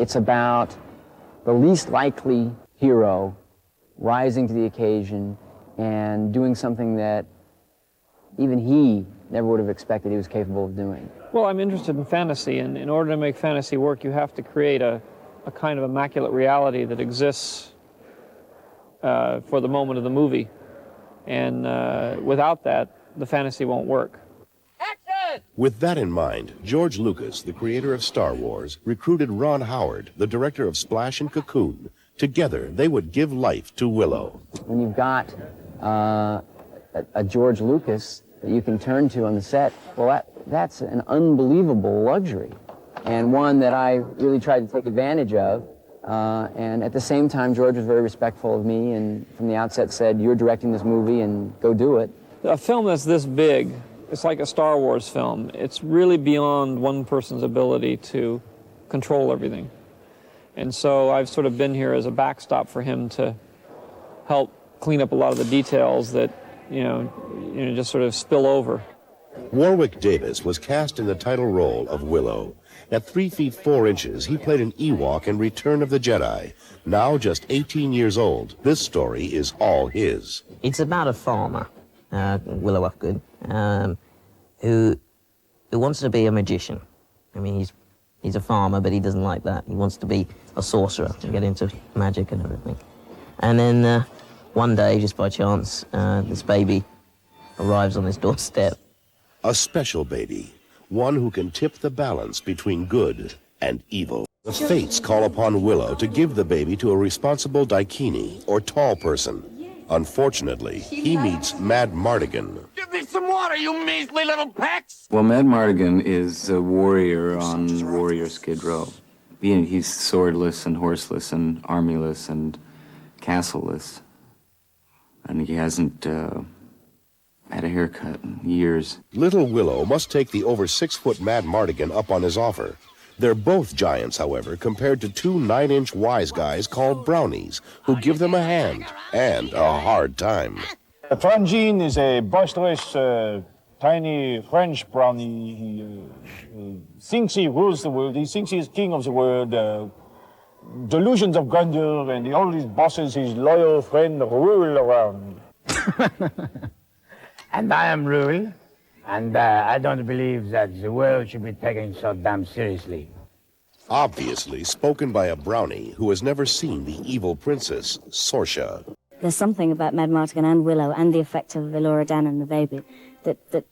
It's about the least likely hero rising to the occasion and doing something that even he never would have expected he was capable of doing. Well, I'm interested in fantasy, and in order to make fantasy work, you have to create a kind of immaculate reality that exists for the moment of the movie. And without that, the fantasy won't work. Action! With that in mind, George Lucas, the creator of Star Wars, recruited Ron Howard, the director of Splash and Cocoon. Together, they would give life to Willow. When you've got a George Lucas that you can turn to on the set, well, that's an unbelievable luxury, and one that I really tried to take advantage of. And at the same time, George was very respectful of me, and from the outset said, "You're directing this movie, and go do it." A film that's this big, it's like a Star Wars film. It's really beyond one person's ability to control everything. And so I've sort of been here as a backstop for him to help clean up a lot of the details that, you know, just sort of spill over. Warwick Davis was cast in the title role of Willow. At 3 feet 4 inches, he played an Ewok in Return of the Jedi. Now just 18 years old, this story is all his. It's about a farmer, Willow Upgood, who wants to be a magician. I mean, he's a farmer, but he doesn't like that. He wants to be a sorcerer and get into magic and everything. And then one day, just by chance, this baby arrives on his doorstep. A special baby, one who can tip the balance between good and evil. The fates call upon Willow to give the baby to a responsible daikini, or tall person. Unfortunately, he meets Mad Mardigan. Give me some water, you measly little pecks! Well, Mad Mardigan is a warrior on Warrior Skid Row. He's swordless and horseless and armyless and castleless. And he hasn't had a haircut in years. Little Willow must take the over 6-foot Mad Mardigan up on his offer. They're both giants, however, compared to 2 9-inch wise guys called brownies, who give them a hand and a hard time. Frangine is a boisterous, tiny French brownie. He thinks he rules the world. He thinks he's king of the world. Delusions of grandeur, and all these bosses his loyal friend rule around. And I am Rule, and I don't believe that the world should be taken so damn seriously. Obviously spoken by a brownie who has never seen the evil princess, Sorcia. There's something about Mad Mardigan and Willow and the effect of Elora Dan and the baby that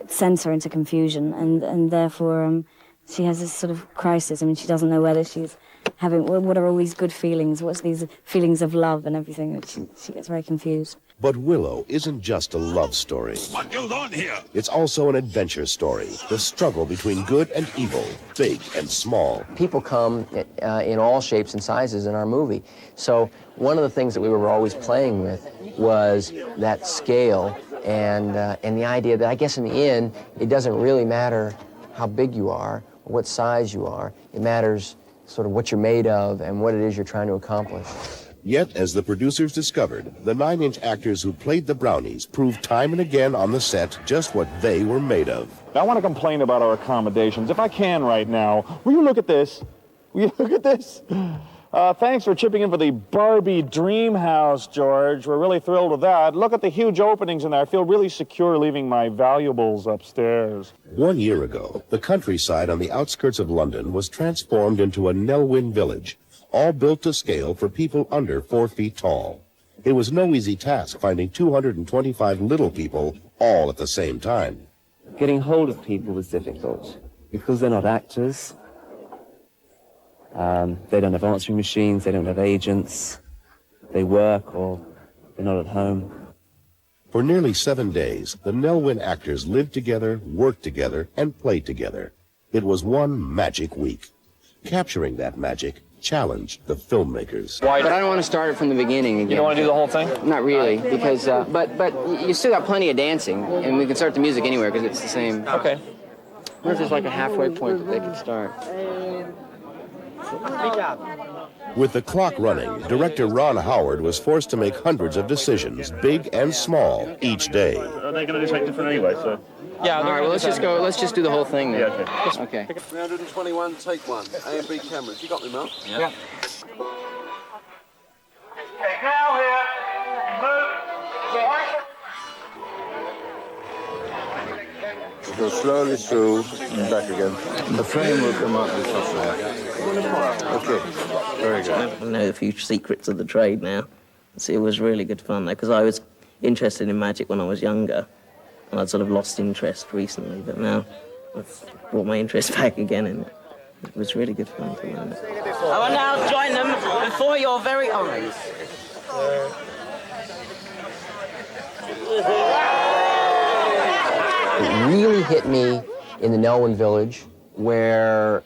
sends her into confusion, and therefore she has this sort of crisis. I mean, she doesn't know whether she's having, what are all these good feelings, what's these feelings of love and everything. She gets very confused. But Willow isn't just a love story. What goes on here? It's also an adventure story, the struggle between good and evil, big and small. People come in all shapes and sizes in our movie. So one of the things that we were always playing with was that scale and the idea that I guess in the end, it doesn't really matter how big you are or what size you are. It matters sort of what you're made of and what it is you're trying to accomplish. Yet, as the producers discovered, the 9-inch actors who played the brownies proved time and again on the set just what they were made of. I want to complain about our accommodations, if I can right now. Will you look at this? Will you look at this? Thanks for chipping in for the Barbie Dream House, George. We're really thrilled with that. Look at the huge openings in there. I feel really secure leaving my valuables upstairs. 1 year ago, the countryside on the outskirts of London was transformed into a Nelwyn village, all built to scale for people under 4 feet tall. It was no easy task finding 225 little people all at the same time. Getting hold of people was difficult because they're not actors. They don't have answering machines, they don't have agents, they work or they're not at home. For nearly 7 days, the Nelwyn actors lived together, worked together, and played together. It was one magic week. Capturing that magic challenged the filmmakers. But I don't want to start it from the beginning again. You don't want to do the whole thing? Not really, because, but you still got plenty of dancing, and we can start the music anywhere because it's the same. Okay. I wonder if there's like a halfway point that they can start. Good job. With the clock running, director Ron Howard was forced to make hundreds of decisions, big and small, each day. Are they going to do something different anyway, so? Yeah, all right, well, let's just do the whole thing then. Yeah, okay. 321, take one. A and B cameras. You got me, Mark? Yeah. Now here, move. Go slowly through and back again. The frame will come up with Okay, very good. I know a few secrets of the trade now. So it was really good fun though, because I was interested in magic when I was younger, and I'd sort of lost interest recently, but now I've brought my interest back again, and it was really good fun to learn it. I will now join them before your very eyes. It really hit me in the Nelwyn village, where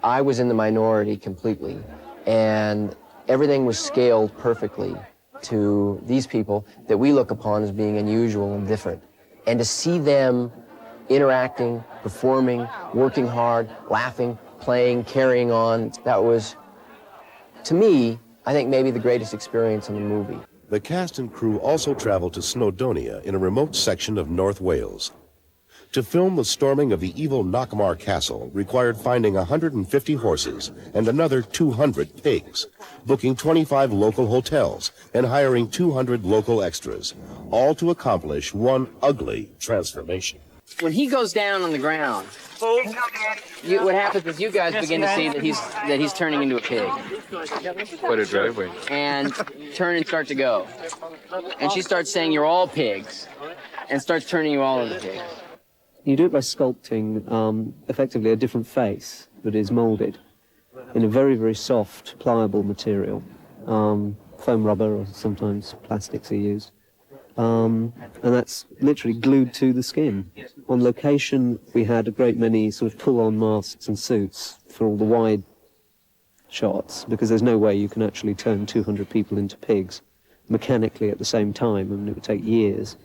I was in the minority completely, and everything was scaled perfectly to these people that we look upon as being unusual and different. And to see them interacting, performing, working hard, laughing, playing, carrying on, that was, to me, I think maybe the greatest experience in the movie. The cast and crew also traveled to Snowdonia in a remote section of North Wales. To film the storming of the evil Knockmar Castle required finding 150 horses and another 200 pigs, booking 25 local hotels and hiring 200 local extras, all to accomplish one ugly transformation. When he goes down on the ground, what happens is you guys begin to see that he's turning into a pig. Quite a driveway. And turn and start to go. And she starts saying, "You're all pigs," and starts turning you all into pigs. You do it by sculpting effectively a different face that is moulded in a very, very soft, pliable material. Foam rubber, or sometimes plastics are used. And that's literally glued to the skin. On location, we had a great many sort of pull-on masks and suits for all the wide shots, because there's no way you can actually turn 200 people into pigs mechanically at the same time, and it would take years.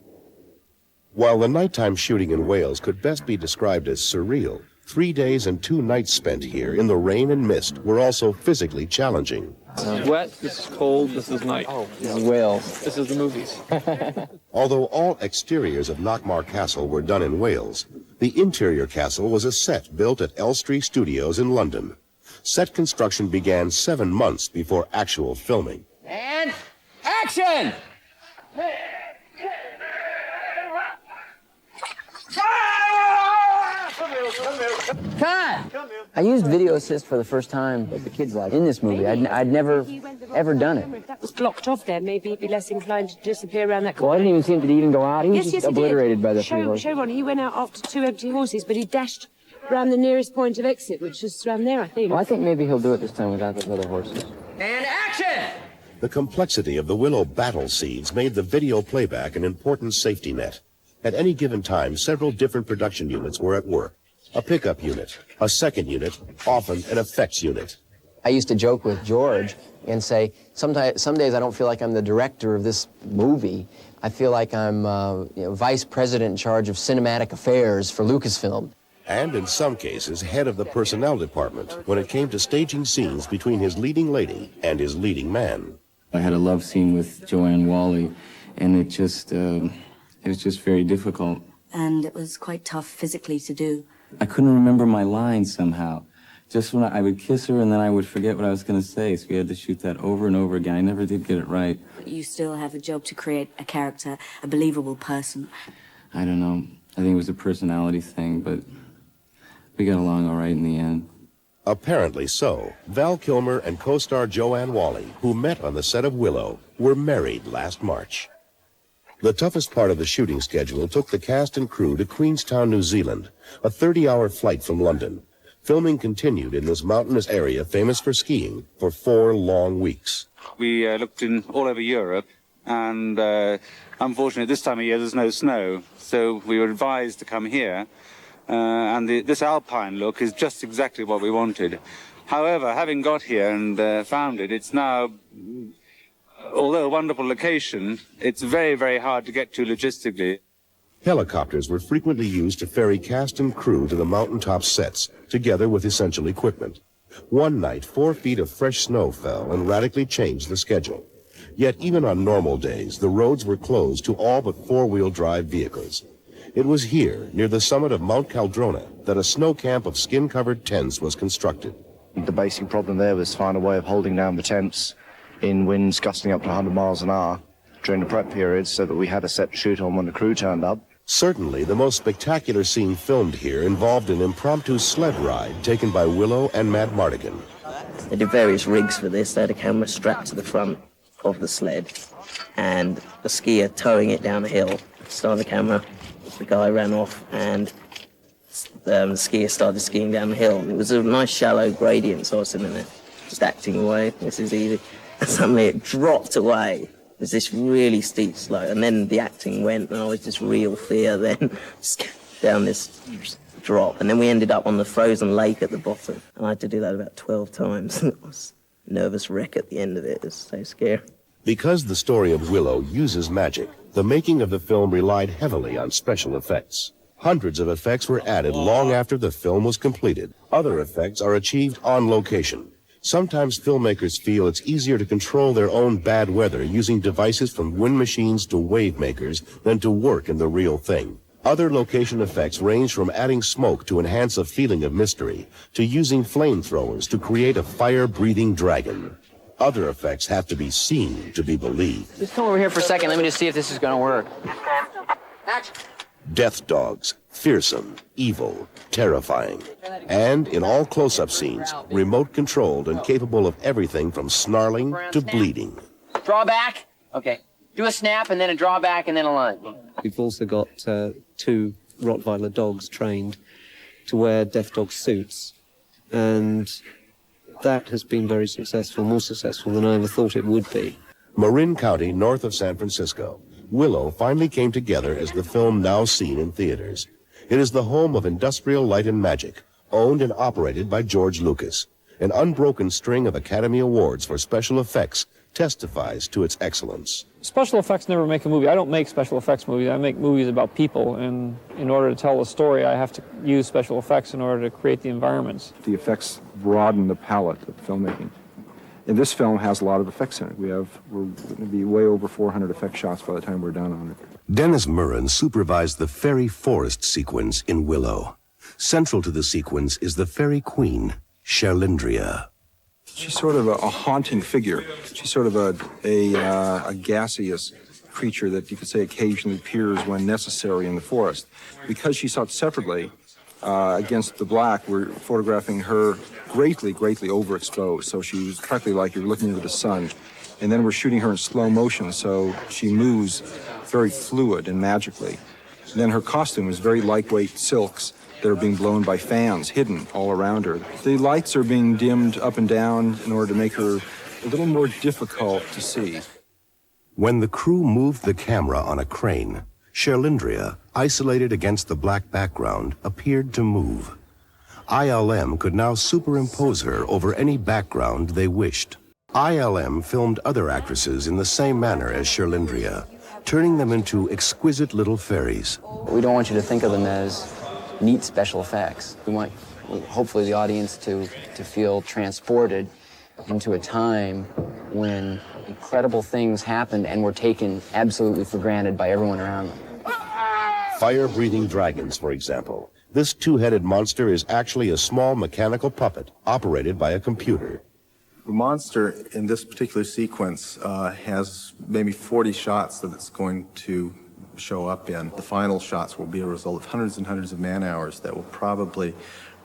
While the nighttime shooting in Wales could best be described as surreal, 3 days and 2 nights spent here in the rain and mist were also physically challenging. This is wet, this is cold, this is night. Oh, this is Wales. This is the movies. Although all exteriors of Knockmar Castle were done in Wales, the interior castle was a set built at Elstree Studios in London. Set construction began 7 months before actual filming. And action! Cut! I used video assist for the first time in this movie. I'd never, ever done it. If that was blocked off there, maybe he'd be less inclined to disappear around that corner. Well, I didn't even seem to even go out. He was just obliterated by the three horses. Show Ron, he went out after 2 empty horses, but he dashed round the nearest point of exit, which was around there, I think. Well, I think maybe he'll do it this time without those other horses. And action! The complexity of the Willow battle scenes made the video playback an important safety net. At any given time, several different production units were at work. A pickup unit, a second unit, often an effects unit. I used to joke with George and say, some days I don't feel like I'm the director of this movie. I feel like I'm vice president in charge of cinematic affairs for Lucasfilm. And in some cases, head of the personnel department when it came to staging scenes between his leading lady and his leading man. I had a love scene with Joanne Whalley, and it was just very difficult. And it was quite tough physically to do. I couldn't remember my lines somehow. Just when I would kiss her and then I would forget what I was going to say, so we had to shoot that over and over again. I never did get it right. You still have a job to create a character, a believable person. I don't know. I think it was a personality thing, but we got along all right in the end. Apparently so. Val Kilmer and co-star Joanne Whalley, who met on the set of Willow, were married last March. The toughest part of the shooting schedule took the cast and crew to Queenstown, New Zealand, a 30-hour flight from London. Filming continued in this mountainous area famous for skiing for 4 long weeks. We looked in all over Europe, and unfortunately this time of year there's no snow, so we were advised to come here, and this alpine look is just exactly what we wanted. However, having got here and found it, it's now, although a wonderful location, it's very, very hard to get to logistically. Helicopters were frequently used to ferry cast and crew to the mountaintop sets, together with essential equipment. One night, 4 feet of fresh snow fell and radically changed the schedule. Yet even on normal days, the roads were closed to all but four-wheel drive vehicles. It was here, near the summit of Mount Caldrona, that a snow camp of skin-covered tents was constructed. The basic problem there was to find a way of holding down the tents in winds gusting up to 100 miles an hour during the prep periods so that we had a set to shoot on when the crew turned up. Certainly, the most spectacular scene filmed here involved an impromptu sled ride taken by Willow and Mad Mardigan. They did various rigs for this. They had a camera strapped to the front of the sled and a skier towing it down a hill. Started the camera, the guy ran off and the skier started skiing down the hill. It was a nice shallow gradient, so I was sitting there just acting away. This is easy. And suddenly it dropped away. It was this really steep slope, and then the acting went, and I was just real fear then down this drop. And then we ended up on the frozen lake at the bottom, and I had to do that about 12 times. It was a nervous wreck at the end of it. It was so scary. Because the story of Willow uses magic, the making of the film relied heavily on special effects. Hundreds of effects were added long after the film was completed. Other effects are achieved on location. Sometimes filmmakers feel it's easier to control their own bad weather using devices from wind machines to wave makers than to work in the real thing. Other location effects range from adding smoke to enhance a feeling of mystery, to using flamethrowers to create a fire-breathing dragon. Other effects have to be seen to be believed. Just come over here for a second. Let me just see if this is going to work. Action. Death dogs, fearsome, evil, terrifying, and in all close-up scenes, remote-controlled and capable of everything from snarling to bleeding. Draw back. Okay. Do a snap and then a draw back and then a lunge. We've also got 2 Rottweiler dogs trained to wear death dog suits, and that has been very successful, more successful than I ever thought it would be. Marin County, north of San Francisco, Willow finally came together as the film now seen in theaters. It is the home of Industrial Light and Magic, owned and operated by George Lucas. An unbroken string of Academy Awards for special effects testifies to its excellence. Special effects never make a movie. I don't make special effects movies. I make movies about people, and in order to tell a story, I have to use special effects in order to create the environments. The effects broaden the palette of filmmaking. And this film has a lot of effects in it. We're going to be way over 400 effect shots by the time we're done on it. Dennis Muren supervised the fairy forest sequence in Willow. Central to the sequence is the fairy queen, Cherlindrea. She's sort of a haunting figure. She's sort of a gaseous creature that you could say occasionally appears when necessary in the forest. Because she's shot separately against the black, we're photographing her greatly overexposed. So she's practically like you're looking into the sun. And then we're shooting her in slow motion, so she moves very fluid and magically. And then her costume is very lightweight silks that are being blown by fans, hidden all around her. The lights are being dimmed up and down in order to make her a little more difficult to see. When the crew moved the camera on a crane, Cherlindrea, isolated against the black background, appeared to move. ILM could now superimpose her over any background they wished. ILM filmed other actresses in the same manner as Cherlindrea, turning them into exquisite little fairies. We don't want you to think of them as neat special effects. We want, hopefully, the audience to feel transported into a time when incredible things happened and were taken absolutely for granted by everyone around them. Fire-breathing dragons, for example. This two-headed monster is actually a small mechanical puppet operated by a computer. The monster in this particular sequence has maybe 40 shots that it's going to show up in. The final shots will be a result of hundreds and hundreds of man-hours that will probably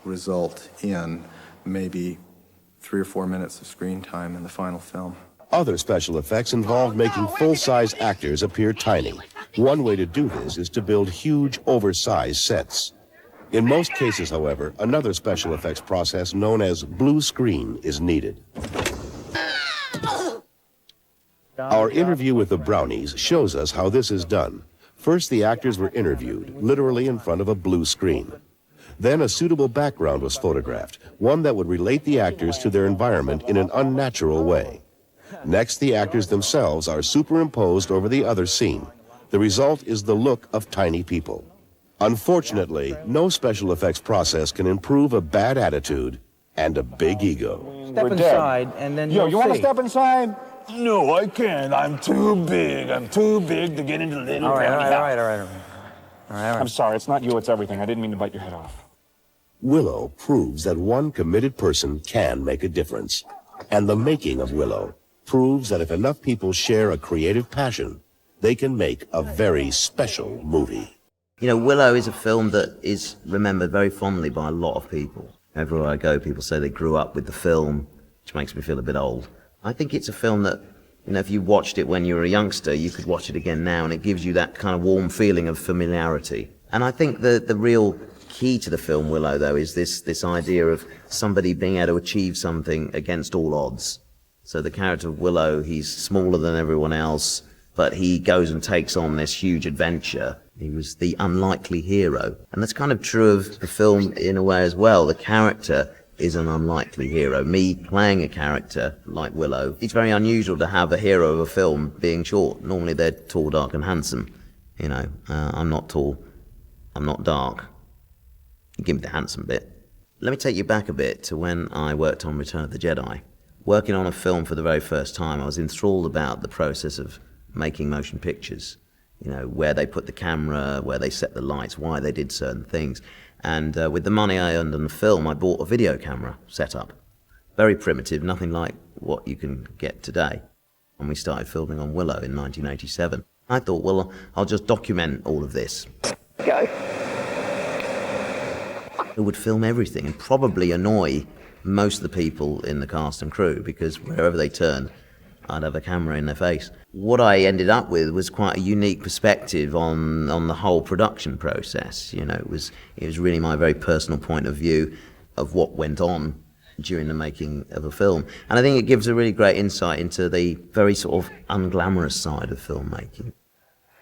result in maybe 3 or 4 minutes of screen time in the final film. Other special effects involve making full-size actors appear tiny. One way to do this is to build huge, oversized sets. In most cases, however, another special effects process known as blue screen is needed. Our interview with the Brownies shows us how this is done. First, the actors were interviewed, literally in front of a blue screen. Then a suitable background was photographed, one that would relate the actors to their environment in an unnatural way. Next, the actors themselves are superimposed over the other scene. The result is the look of tiny people. Unfortunately, no special effects process can improve a bad attitude and a big ego. Step inside, and then you want to step inside? No, I can't. I'm too big. I'm too big to get into the little. All right. I'm sorry. It's not you. It's everything. I didn't mean to bite your head off. Willow proves that one committed person can make a difference. And the making of Willow proves that if enough people share a creative passion, they can make a very special movie. You know, Willow is a film that is remembered very fondly by a lot of people. Everywhere I go, people say they grew up with the film, which makes me feel a bit old. I think it's a film that, you know, if you watched it when you were a youngster, you could watch it again now, and it gives you that kind of warm feeling of familiarity. And I think the real key to the film Willow, though, is this idea of somebody being able to achieve something against all odds. So the character of Willow, he's smaller than everyone else, but he goes and takes on this huge adventure. He was the unlikely hero. And that's kind of true of the film in a way as well. The character is an unlikely hero. Me playing a character like Willow, it's very unusual to have a hero of a film being short. Normally they're tall, dark and handsome. You know, I'm not tall, I'm not dark. You give me the handsome bit. Let me take you back a bit to when I worked on Return of the Jedi. Working on a film for the very first time, I was enthralled about the process of making motion pictures. You know, where they put the camera, where they set the lights, why they did certain things. And with the money I earned on the film, I bought a video camera setup. Very primitive, nothing like what you can get today. And we started filming on Willow in 1987. I thought, well, I'll just document all of this. Go. I would film everything and probably annoy most of the people in the cast and crew, because wherever they turned, I'd have a camera in their face. What I ended up with was quite a unique perspective on the whole production process. You know, it was really my very personal point of view of what went on during the making of a film. And I think it gives a really great insight into the very sort of unglamorous side of filmmaking.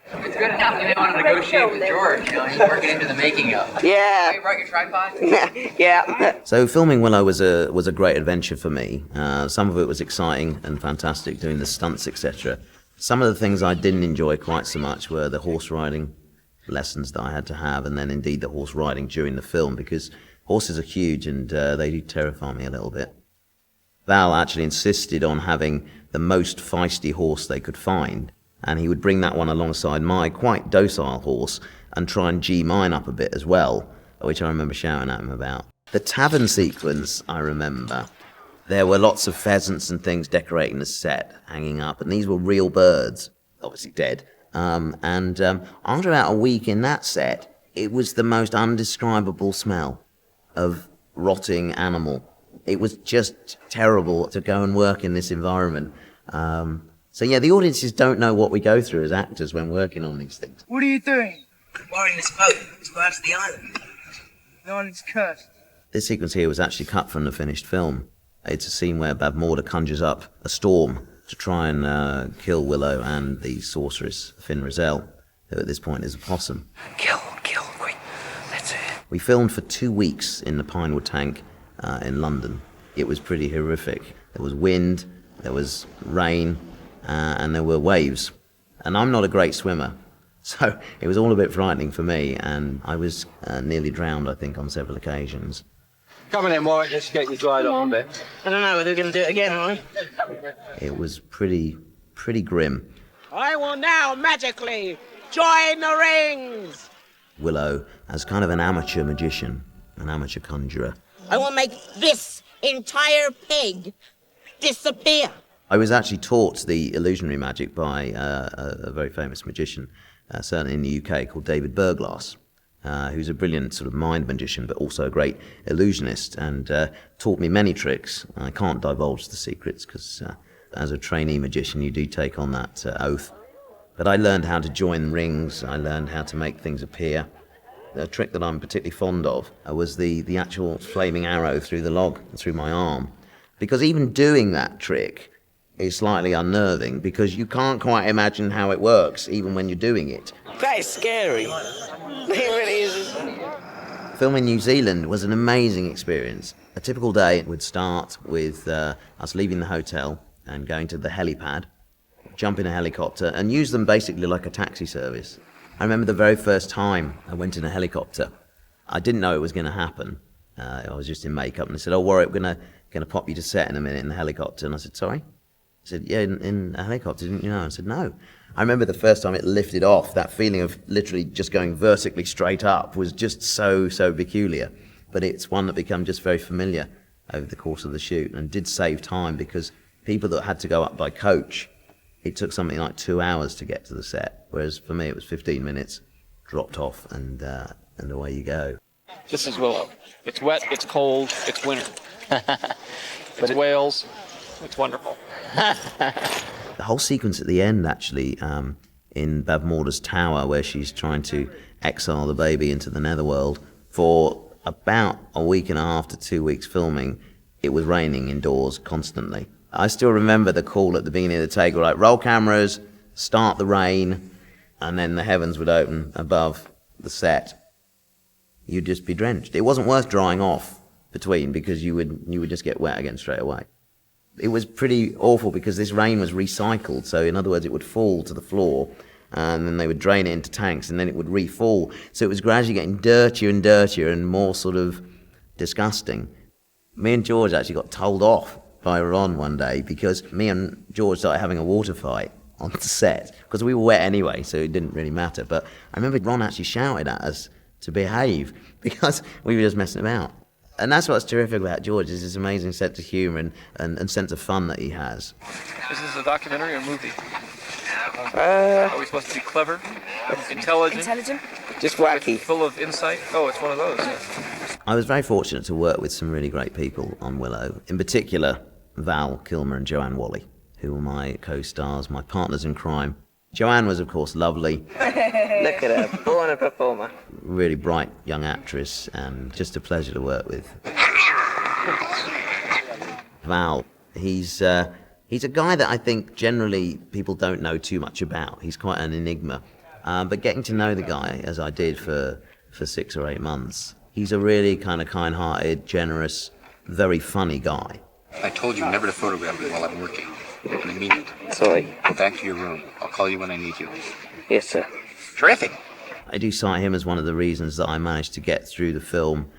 It's good enough. You may want to negotiate with George. You know, he's working into the making of. Yeah. You brought your tripod? Yeah. So filming Willow was a great adventure for me. Some of it was exciting and fantastic, doing the stunts, etc. Some of the things I didn't enjoy quite so much were the horse riding lessons that I had to have, and then indeed the horse riding during the film, because horses are huge and they do terrify me a little bit. Val actually insisted on having the most feisty horse they could find, and he would bring that one alongside my quite docile horse and try and G mine up a bit as well, which I remember shouting at him about. The tavern sequence, I remember, there were lots of pheasants and things decorating the set, hanging up, and these were real birds, obviously dead. After about a week in that set, it was the most undescribable smell of rotting animal. It was just terrible to go and work in this environment. So yeah, the audiences don't know what we go through as actors when working on these things. What are you doing? Wiring this boat. It's going to the island. The island's cursed. This sequence here was actually cut from the finished film. It's a scene where Bab Morda conjures up a storm to try and kill Willow and the sorceress, Finn Rizal, who at this point is a possum. Kill, quick. That's it. We filmed for 2 weeks in the Pinewood Tank in London. It was pretty horrific. There was wind, there was rain, and there were waves. And I'm not a great swimmer, so it was all a bit frightening for me, and I was nearly drowned, I think, on several occasions. Come on then, Warwick, let's get you dried off a bit. I don't know whether we're going to do it again, are we? It was pretty grim. I will now magically join the rings. Willow, as kind of an amateur magician, an amateur conjurer. I will make this entire pig disappear. I was actually taught the illusionary magic by a very famous magician, certainly in the UK, called David Burglass, who's a brilliant sort of mind magician, but also a great illusionist, and taught me many tricks. I can't divulge the secrets, because as a trainee magician, you do take on that oath. But I learned how to join rings, I learned how to make things appear. A trick that I'm particularly fond of was the actual flaming arrow through the log, through my arm. Because even doing that trick is slightly unnerving, because you can't quite imagine how it works, even when you're doing it. That is scary. It really is. Filming in New Zealand was an amazing experience. A typical day would start with us leaving the hotel and going to the helipad, jump in a helicopter, and use them basically like a taxi service. I remember the very first time I went in a helicopter. I didn't know it was going to happen, I was just in makeup, and they said, "Oh, Warwick, we're gonna pop you to set in a minute in the helicopter." And I said, "Sorry?" I said, "Yeah, in a helicopter, didn't you know?" I said, "No." I remember the first time it lifted off, that feeling of literally just going vertically straight up was just so peculiar. But it's one that became just very familiar over the course of the shoot, and did save time, because people that had to go up by coach, it took something like 2 hours to get to the set, whereas for me it was 15 minutes, dropped off, and away you go. This is Willow. It's wet, it's cold, it's winter. It's Wales, it's wonderful. The whole sequence at the end, actually, in Bavmorda's tower, where she's trying to exile the baby into the netherworld, for about a week and a half to 2 weeks filming, it was raining indoors constantly. I still remember the call at the beginning of the take, like, roll cameras, start the rain, and then the heavens would open above the set. You'd just be drenched. It wasn't worth drying off between, because you would just get wet again straight away. It was pretty awful, because this rain was recycled. So in other words, it would fall to the floor, and then they would drain it into tanks, and then it would re-fall. So it was gradually getting dirtier and dirtier and more sort of disgusting. Me and George actually got told off by Ron one day, because me and George started having a water fight on the set, because we were wet anyway, so it didn't really matter. But I remember Ron actually shouted at us to behave, because we were just messing about. And that's what's terrific about George, is his amazing sense of humour and sense of fun that he has. Is this a documentary or a movie? Are we supposed to be clever, intelligent? Just wacky. Full of insight? Oh, it's one of those. I was very fortunate to work with some really great people on Willow, in particular Val Kilmer and Joanne Whalley, who were my co-stars, my partners in crime. Joanne was, of course, lovely. Look at her, born a performer. Really bright young actress, and just a pleasure to work with. Val, he's a guy that I think generally people don't know too much about. He's quite an enigma. But getting to know the guy, as I did for 6 or 8 months, he's a really kind of kind-hearted, generous, very funny guy. I told you never to photograph me while I'm working. And I mean it. Sorry. Go back to your room. I'll call you when I need you. Yes, sir. Terrific. I do cite him as one of the reasons that I managed to get through the film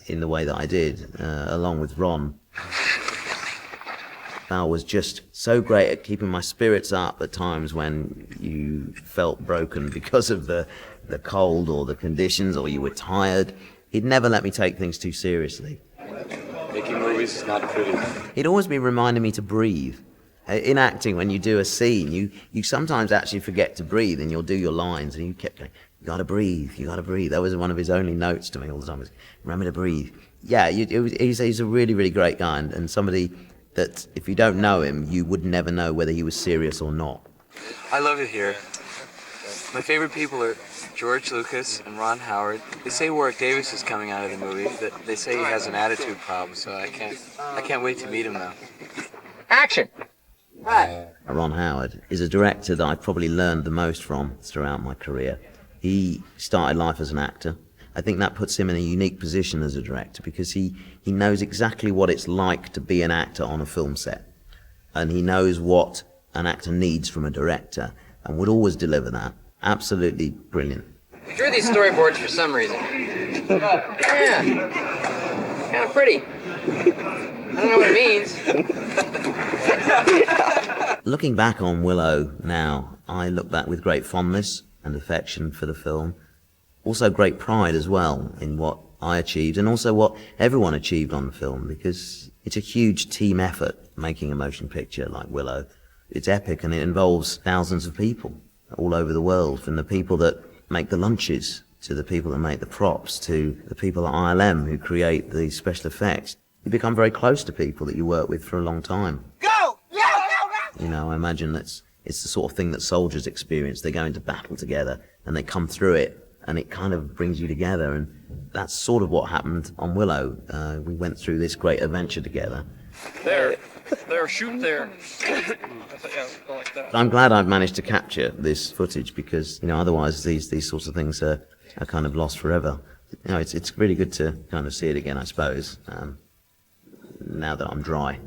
in the way that I did, along with Ron. Val was just so great at keeping my spirits up at times when you felt broken because of the cold or the conditions, or you were tired. He'd never let me take things too seriously. Making movies is not pretty. He'd always be reminding me to breathe. In acting, when you do a scene, you sometimes actually forget to breathe, and you'll do your lines, and you kept going, you gotta breathe, you gotta breathe. That was one of his only notes to me all the time, was, remember to breathe. Yeah, he's a really, really great guy, and somebody that, if you don't know him, you would never know whether he was serious or not. I love it here. My favorite people are George Lucas and Ron Howard. They say Warwick Davis is coming out of the movie. They say he has an attitude problem, so I can't wait to meet him now. Action! Ron Howard is a director that I probably learned the most from throughout my career. He started life as an actor. I think that puts him in a unique position as a director, because he knows exactly what it's like to be an actor on a film set. And he knows what an actor needs from a director, and would always deliver that. Absolutely brilliant. We drew these storyboards for some reason. Yeah. Kind of pretty. I don't know what it means. Looking back on Willow now, I look back with great fondness and affection for the film. Also great pride as well in what I achieved, and also what everyone achieved on the film, because it's a huge team effort making a motion picture like Willow. It's epic, and it involves thousands of people all over the world, from the people that make the lunches, to the people that make the props, to the people at ILM who create the special effects. You become very close to people that you work with for a long time. Go! Go! You know, I imagine it's the sort of thing that soldiers experience. They go into battle together, and they come through it, and it kind of brings you together, and that's sort of what happened on Willow. We went through this great adventure together. There, shoot there. Like that. I'm glad I've managed to capture this footage, because, you know, otherwise these sorts of things are kind of lost forever. You know, it's really good to kind of see it again, I suppose, now that I'm dry.